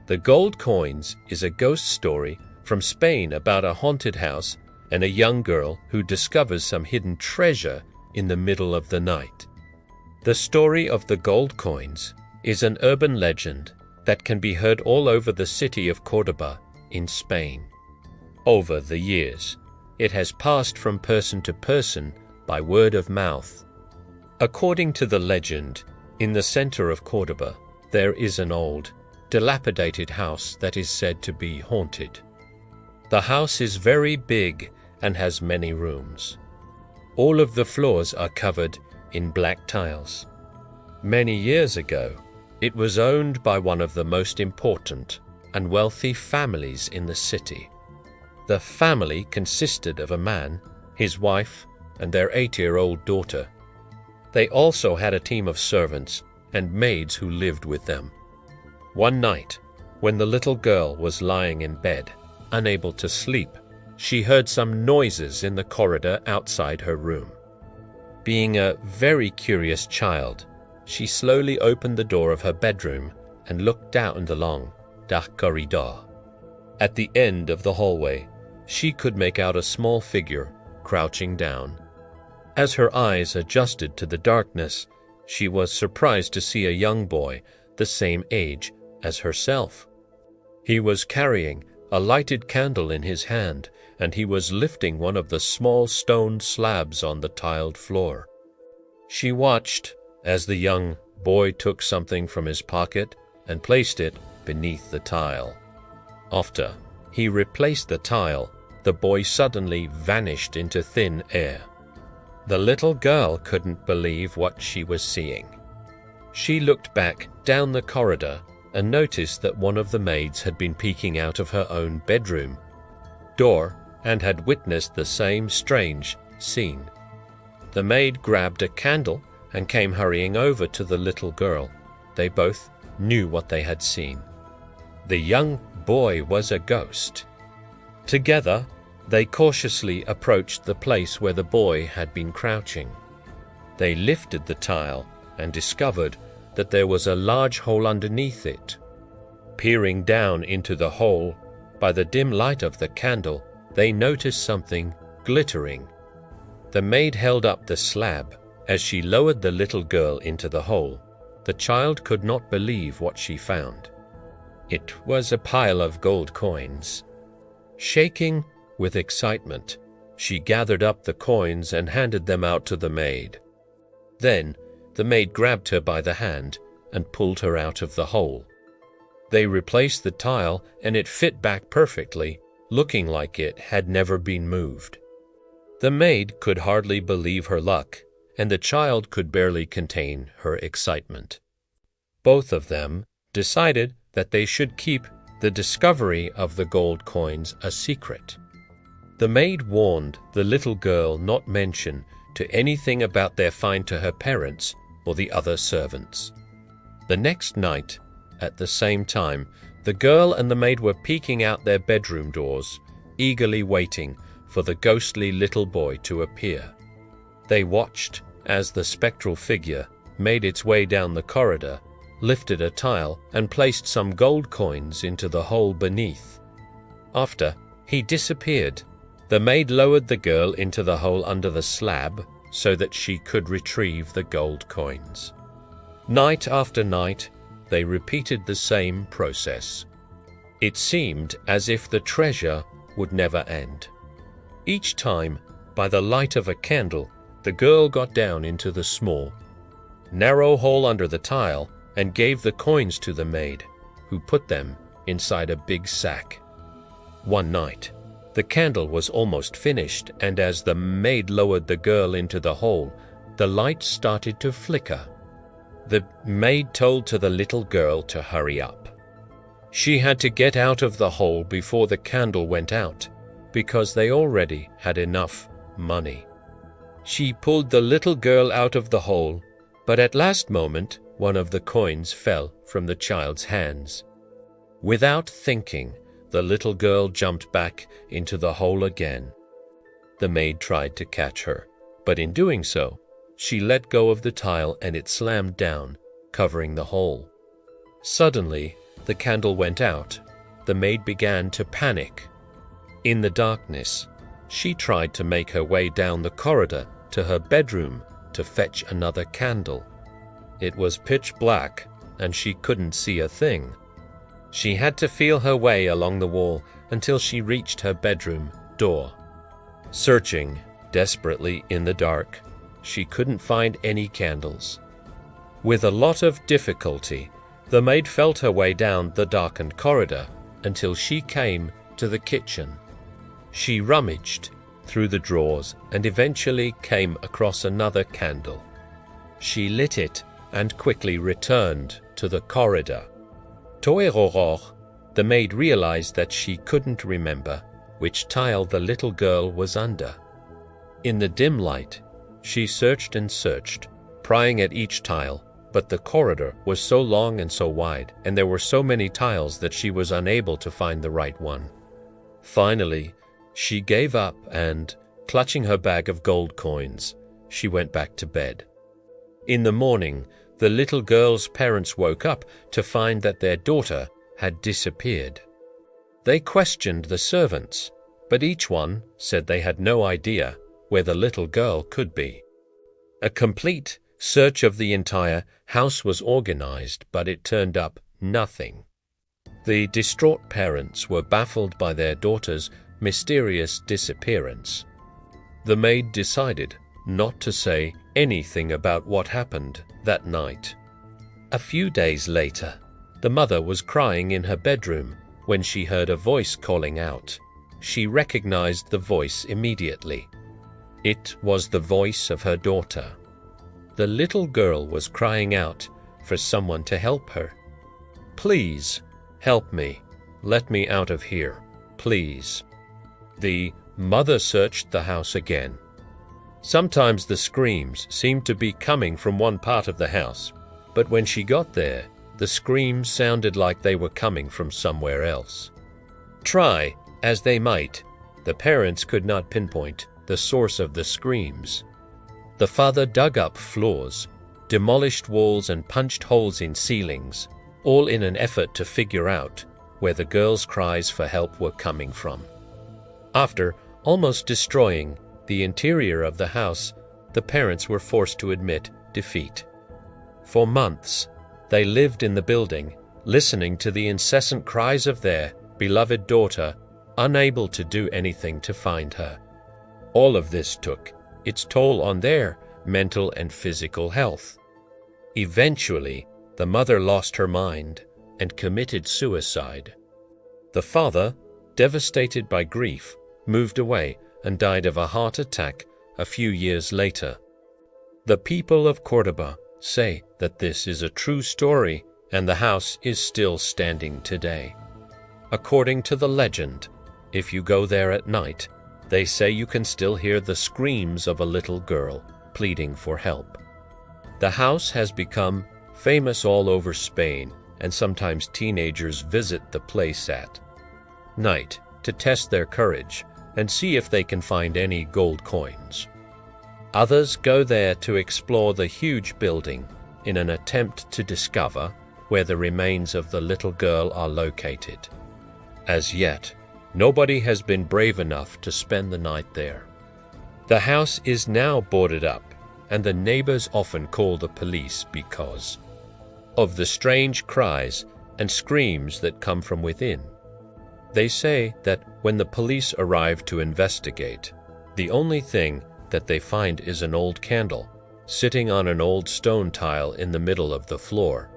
The Gold Coins is a ghost story from Spain about a haunted house and a young girl who discovers some hidden treasure in the middle of the night. The story of the gold coins is an urban legend that can be heard all over the city of Córdoba in Spain. Over the years, it has passed from person to person by word of mouth. According to the legend, in the center of Córdoba, there is an old, dilapidated house that is said to be haunted. The house is very big and has many rooms. All of the floors are covered in black tiles. Many years ago, it was owned by one of the most important and wealthy families in the city. The family consisted of a man, his wife, and their 8-year-old daughter. They also had a team of servants and maids who lived with them. One night, when the little girl was lying in bed, unable to sleep, she heard some noises in the corridor outside her room. Being a very curious child, she slowly opened the door of her bedroom and looked down the long, dark corridor. At the end of the hallway, she could make out a small figure crouching down. As her eyes adjusted to the darkness, she was surprised to see a young boy the same age as herself. He was carrying a lighted candle in his hand, and he was lifting one of the small stone slabs on the tiled floor. She watched as the young boy took something from his pocket and placed it beneath the tile. After he replaced the tile, the boy suddenly vanished into thin air. The little girl couldn't believe what she was seeing. She looked back down the corridor and noticed that one of the maids had been peeking out of her own bedroom door and had witnessed the same strange scene. The maid grabbed a candle and came hurrying over to the little girl. They both knew what they had seen. The young boy was a ghost. Together, they cautiously approached the place where the boy had been crouching. They lifted the tile and discovered that there was a large hole underneath it. Peering down into the hole, by the dim light of the candle, they noticed something glittering. The maid held up the slab. As she lowered the little girl into the hole, the child could not believe what she found. It was a pile of gold coins. Shaking with excitement, she gathered up the coins and handed them out to the maid. Then, the maid grabbed her by the hand and pulled her out of the hole. They replaced the tile and it fit back perfectly, looking like it had never been moved. The maid could hardly believe her luck, and the child could barely contain her excitement. Both of them decided that they should keep the discovery of the gold coins a secret. The maid warned the little girl not mention to anything about their find to her parents or the other servants. The next night, at the same time, the girl and the maid were peeking out their bedroom doors, eagerly waiting for the ghostly little boy to appear. They watched as the spectral figure made its way down the corridor, lifted a tile, and placed some gold coins into the hole beneath. After he disappeared, the maid lowered the girl into the hole under the slab so that she could retrieve the gold coins. Night after night, they repeated the same process. It seemed as if the treasure would never end. Each time, by the light of a candle, the girl got down into the small, narrow hole under the tile and gave the coins to the maid, who put them inside a big sack. One night, the candle was almost finished, and as the maid lowered the girl into the hole, the light started to flicker. The maid told to the little girl to hurry up. She had to get out of the hole before the candle went out, because they already had enough money. She pulled the little girl out of the hole, but at last moment, one of the coins fell from the child's hands. Without thinking, the little girl jumped back into the hole again. The maid tried to catch her, but in doing so, she let go of the tile and it slammed down, covering the hole. Suddenly, the candle went out, the maid began to panic. In the darkness, she tried to make her way down the corridor to her bedroom to fetch another candle. It was pitch black, and she couldn't see a thing. She had to feel her way along the wall until she reached her bedroom door. Searching desperately in the dark, she couldn't find any candles. With a lot of difficulty, the maid felt her way down the darkened corridor until she came to the kitchen. She rummaged through the drawers and eventually came across another candle. She lit it and quickly returned to the corridor. Toeroror, the maid realized that she couldn't remember which tile the little girl was under. In the dim light, she searched and searched, prying at each tile, but the corridor was so long and so wide, and there were so many tiles that she was unable to find the right one. Finally, she gave up and, clutching her bag of gold coins, she went back to bed. In the morning, the little girl's parents woke up to find that their daughter had disappeared. They questioned the servants, but each one said they had no idea where the little girl could be. A complete search of the entire house was organized, but it turned up nothing. The distraught parents were baffled by their daughter's mysterious disappearance. The maid decided not to say anything about what happened that night. A few days later, the mother was crying in her bedroom when she heard a voice calling out. She recognized the voice immediately. It was the voice of her daughter. The little girl was crying out for someone to help her. "Please, help me. Let me out of here, please." The mother searched the house again. Sometimes the screams seemed to be coming from one part of the house, but when she got there, the screams sounded like they were coming from somewhere else. Try as they might, the parents could not pinpoint the source of the screams. The father dug up floors, demolished walls, and punched holes in ceilings, all in an effort to figure out where the girl's cries for help were coming from. After almost destroying the interior of the house, the parents were forced to admit defeat. For months, they lived in the building, listening to the incessant cries of their beloved daughter, unable to do anything to find her. All of this took its toll on their mental and physical health. Eventually, the mother lost her mind and committed suicide. The father, devastated by grief, moved away and died of a heart attack a few years later. The people of Cordoba say that this is a true story and the house is still standing today. According to the legend, if you go there at night, they say you can still hear the screams of a little girl pleading for help. The house has become famous all over Spain, and sometimes teenagers visit the place at night to test their courage and see if they can find any gold coins. Others go there to explore the huge building in an attempt to discover where the remains of the little girl are located. As yet, nobody has been brave enough to spend the night there. The house is now boarded up, and the neighbors often call the police because of the strange cries and screams that come from within. They say that when the police arrive to investigate, the only thing that they find is an old candle sitting on an old stone tile in the middle of the floor.